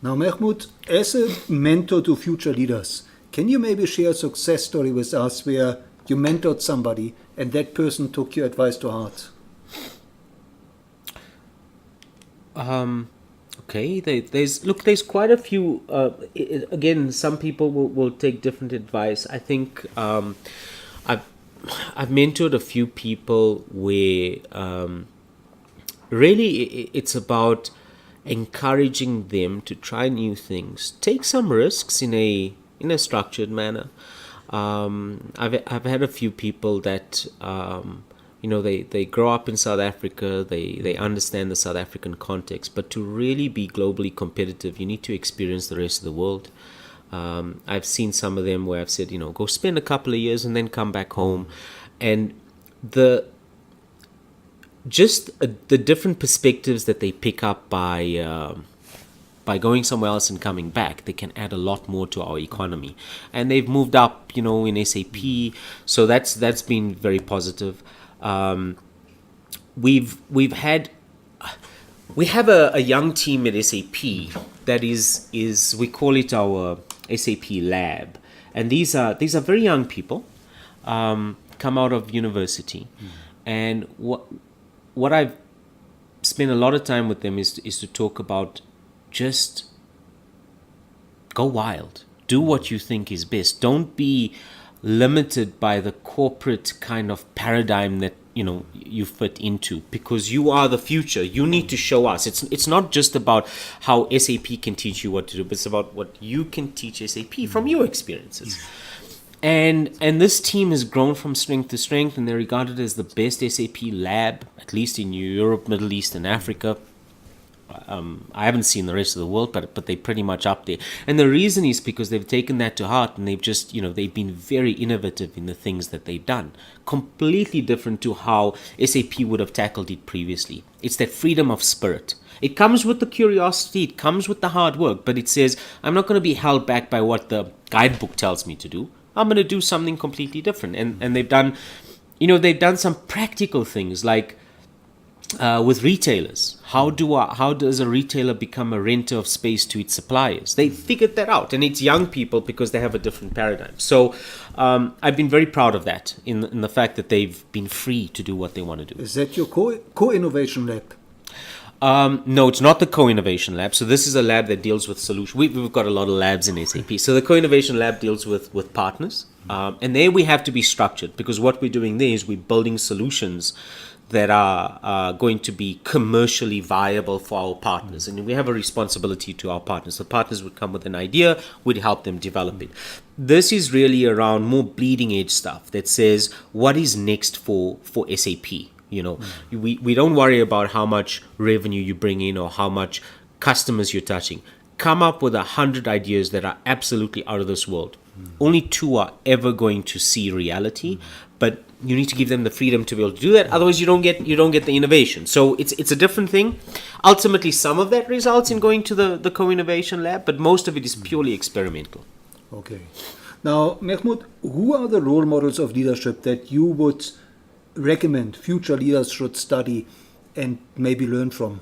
Now, Mehmood, as a mentor to future leaders, can you maybe share a success story with us where you mentored somebody and that person took your advice to heart? Okay, there's quite a few. Again, some people will take different advice. I think I've I've mentored a few people where really it's about encouraging them to try new things, take some risks in a structured manner. I've had a few people that they grow up in South Africa, they understand the South African context, but to really be globally competitive, you need to experience the rest of the world. I've seen some of them where I've said, go spend a couple of years and then come back home, and the different perspectives that they pick up by going somewhere else and coming back, they can add a lot more to our economy. And they've moved up, in SAP, so that's been very positive. We have a young team at SAP that is we call it our SAP lab, and these are very young people, come out of university, and what I've spent a lot of time with them is to talk about just go wild, do what you think is best, don't be limited by the corporate kind of paradigm that you fit into, because you are the future. You need to show us. It's not just about how SAP can teach you what to do, but it's about what you can teach SAP from your experiences. And this team has grown from strength to strength, and they're regarded as the best SAP lab, at least in Europe, Middle East, and Africa. I haven't seen the rest of the world, but they're pretty much up there. And the reason is because they've taken that to heart, and they've just, they've been very innovative in the things that they've done. Completely different to how SAP would have tackled it previously. It's that freedom of spirit. It comes with the curiosity, it comes with the hard work, but it says, I'm not going to be held back by what the guidebook tells me to do. I'm going to do something completely different. And they've done some practical things like, with retailers, how does a retailer become a renter of space to its suppliers? They figured that out, and it's young people because they have a different paradigm. So I've been very proud of that in the fact that they've been free to do what they want to do. Is that your co-innovation lab? No, it's not the co-innovation lab. So this is a lab that deals with solutions. We've got a lot of labs in SAP. So the co-innovation lab deals with partners, and there we have to be structured, because what we're doing there is we're building solutions that are going to be commercially viable for our partners. And we have a responsibility to our partners. The partners would come with an idea, we'd help them develop it. This is really around more bleeding edge stuff that says, what is next for SAP? We don't worry about how much revenue you bring in or how much customers you're touching. Come up with 100 ideas that are absolutely out of this world. Only 2 are ever going to see reality, but you need to give them the freedom to be able to do that. Otherwise, you don't get the innovation. So it's a different thing. Ultimately, some of that results in going to the co-innovation lab, but most of it is purely experimental. Okay. Now, Mehmood, who are the role models of leadership that you would recommend future leaders should study and maybe learn from?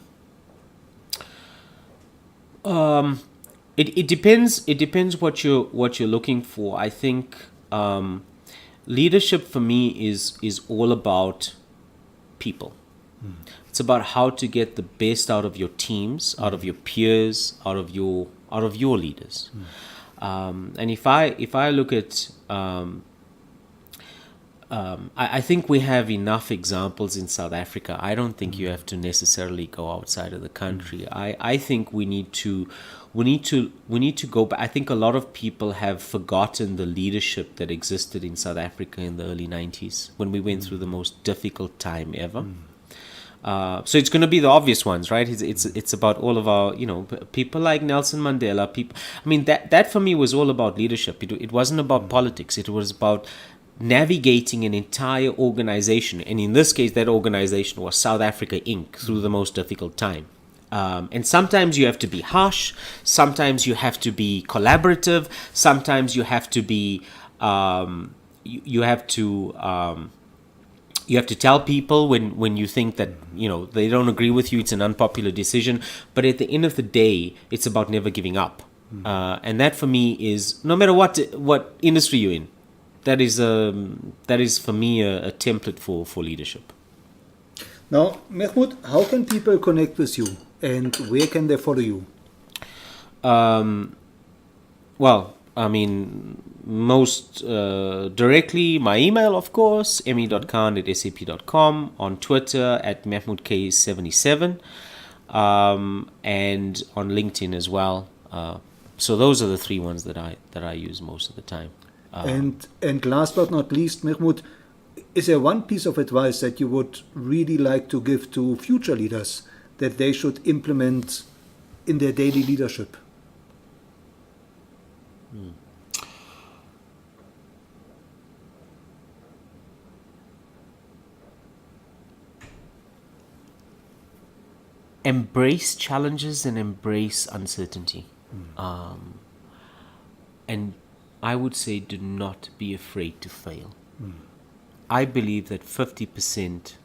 It depends. It depends what you're looking for. I think leadership for me is all about people. It's about how to get the best out of your teams, out of your peers, out of your leaders. And if I look at I think we have enough examples in South Africa. I don't think you have to necessarily go outside of the country. I think we need to go back. I think a lot of people have forgotten the leadership that existed in South Africa in the early 90s when we went through the most difficult time ever. So it's going to be the obvious ones, right? It's about all of our, people like Nelson Mandela. People. I mean, that for me was all about leadership. It wasn't about politics. It was about navigating an entire organization, and in this case that organization was South Africa Inc. through the most difficult time. And sometimes you have to be harsh, sometimes you have to be collaborative, sometimes you have to be You have to tell people when you think that, they don't agree with you, it's an unpopular decision. But at the end of the day, it's about never giving up. And that for me is, no matter what industry you're in, that is for me a template for leadership. Now, Mehmood, how can people connect with you and where can they follow you? Well, I mean, most directly, my email, of course, me.khan@sap.com, on Twitter @MehmoodK77, and on LinkedIn as well. So those are the three ones that I use most of the time. And last but not least, Mehmood, is there one piece of advice that you would really like to give to future leaders that they should implement in their daily leadership? Embrace challenges and embrace uncertainty. And I would say, do not be afraid to fail. I believe that 50%,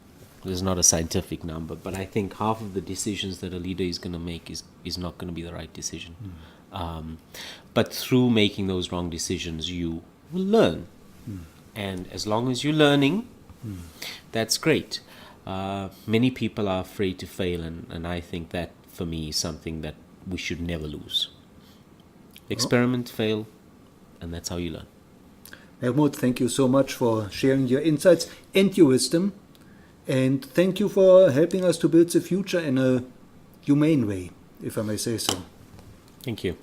is not a scientific number, but I think half of the decisions that a leader is going to make is not going to be the right decision. But through making those wrong decisions, you will learn. And as long as you're learning, that's great. Many people are afraid to fail, and I think that, for me, is something that we should never lose. Experiment, fail, and that's how you learn. Mehmood, thank you so much for sharing your insights and your wisdom. And thank you for helping us to build the future in a humane way, if I may say so. Thank you.